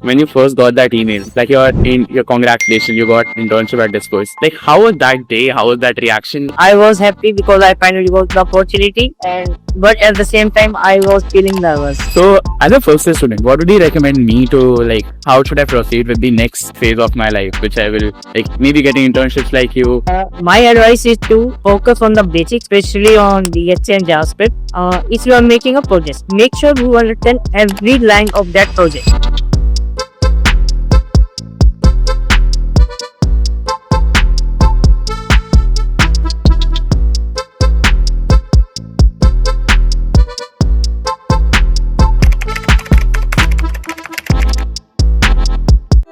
when you first got that email, like your congratulations, you got internship at Discourse. Like, how was that day? How was that reaction? I was happy because I finally got the opportunity, and but at the same time, I was feeling nervous. So, as a first year student, what would you recommend me to like? How should I proceed with the next phase of my life, which I will like maybe getting internships like you? My advice is to focus on the basics, especially on DHC and JavaScript. If you are making a project, make sure you understand every line of that project.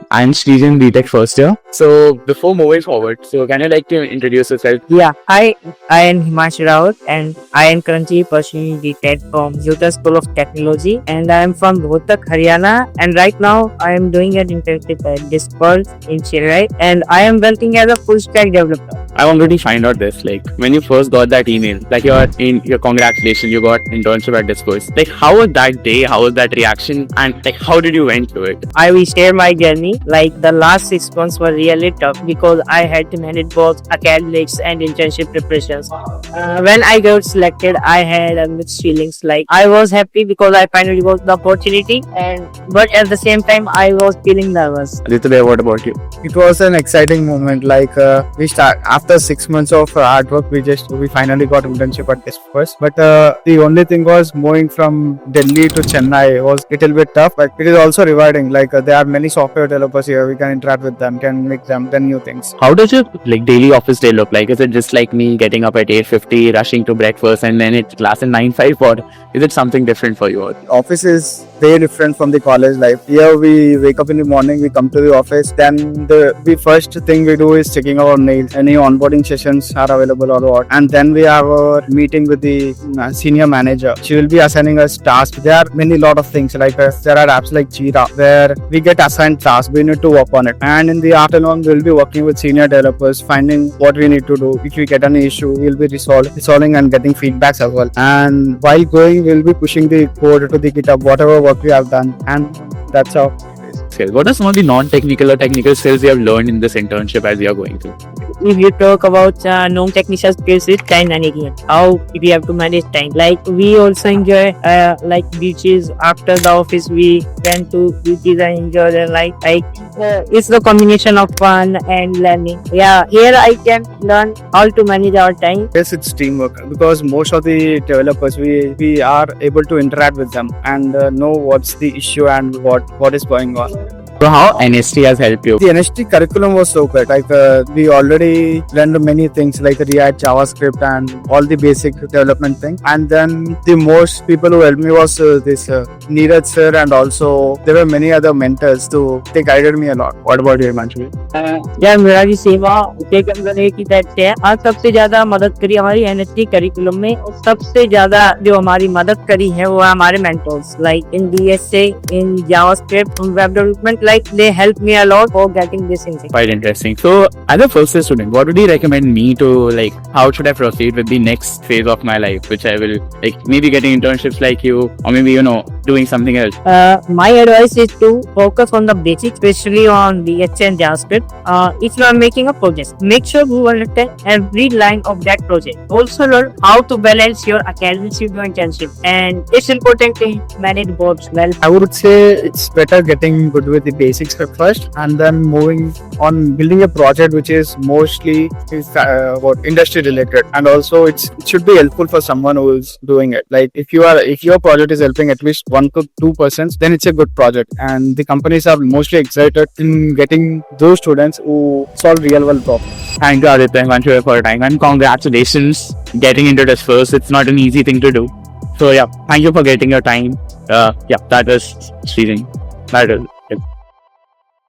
I'm Srijan, BTech first year. So before moving forward, so can you like to introduce yourself? Yeah, I am Himanshu Raut, and I am currently pursuing the TED from Utah School of Technology, and I am from Rohtak, Haryana, and right now I am doing an internship at Discourse in Chennai, and I am working as a full stack developer. I already find out this, like when you first got that email, like your congratulations, you got internship at Discourse. Like, how was that day? How was that reaction? And like, how did you went through it? I will share my journey. Like the last 6 months were really tough because I had to manage both academics and internship preparations. When I got selected, I had mixed feelings. Like I was happy because I finally got the opportunity, and but at the same time, I was feeling nervous. Aditya, what about you? It was an exciting moment. Like we start after 6 months of hard work, we finally got internship at this first. But the only thing was moving from Delhi to Chennai was a little bit tough, but it is also rewarding. Like there are many software developers here. We can interact with them, can make them learn new things. How does your like daily office day look like? Is it just like me getting up at 8:50, rushing to breakfast, and then it's class at 9:05, or is it something different for you? Office is very different from the college life. Here we wake up in the morning, we come to the office, then the first thing we do is checking our mails, any onboarding sessions are available or what, and then we have our meeting with the senior manager. She will be assigning us tasks. There are many lot of things like there are apps like Jira where we get assigned tasks, we need to work on it, and in the afternoon we'll be working with senior developers, finding what we need to do. If we get any issue, we'll be resolving and getting feedbacks as well, and while going we'll be pushing the code to the GitHub, whatever work we have done, and that's how. What are some of the non-technical or technical skills you have learned in this internship as you are going through? If you talk about non-technical skills, it's time management. How we have to manage time. Like we also enjoy like beaches after the office. We went to beaches and enjoy the it's the combination of fun and learning. Yeah, here I can learn how to manage our time. Yes, it's teamwork because most of the developers we are able to interact with them and know what's the issue and what is going on. So how NST has helped you? The NST curriculum was so good. Like we already learned many things like React, JavaScript, and all the basic development thing. And then the most people who helped me was this Neeraj sir, and also there were many other mentors too. They guided me a lot. What about you, Himanshu? यार मेरा भी सेवा की that है। और सबसे ज्यादा मदद करी हमारी एनएसटी करिकुलम में, और सबसे ज्यादा जो हमारी मदद करी है वो हमारे mentors like in DSA, in JavaScript, in web development. Like they helped me a lot for getting this in. Quite interesting. So, as a first year student, what would you recommend me to like? How should I proceed with the next phase of my life, which I will like maybe getting internships like you, or maybe doing something else? My advice is to focus on the basics, especially on DHC and JavaScript. If you are making a project, make sure you understand every line of that project. Also learn how to balance your academics with your internship, and it's important to manage both well. I would say it's better getting good with the basics first, and then moving on building a project which is mostly industry related, and also it should be helpful for someone who is doing it. Like if your project is helping at least 1 to 2%, then it's a good project, and the companies are mostly excited in getting those students who solve real world problems. Thank you, Aditya, Himanshu, for your time, and congratulations getting into this first. It's not an easy thing to do. So yeah, thank you for getting your time. Yeah, that was Srijan. That is.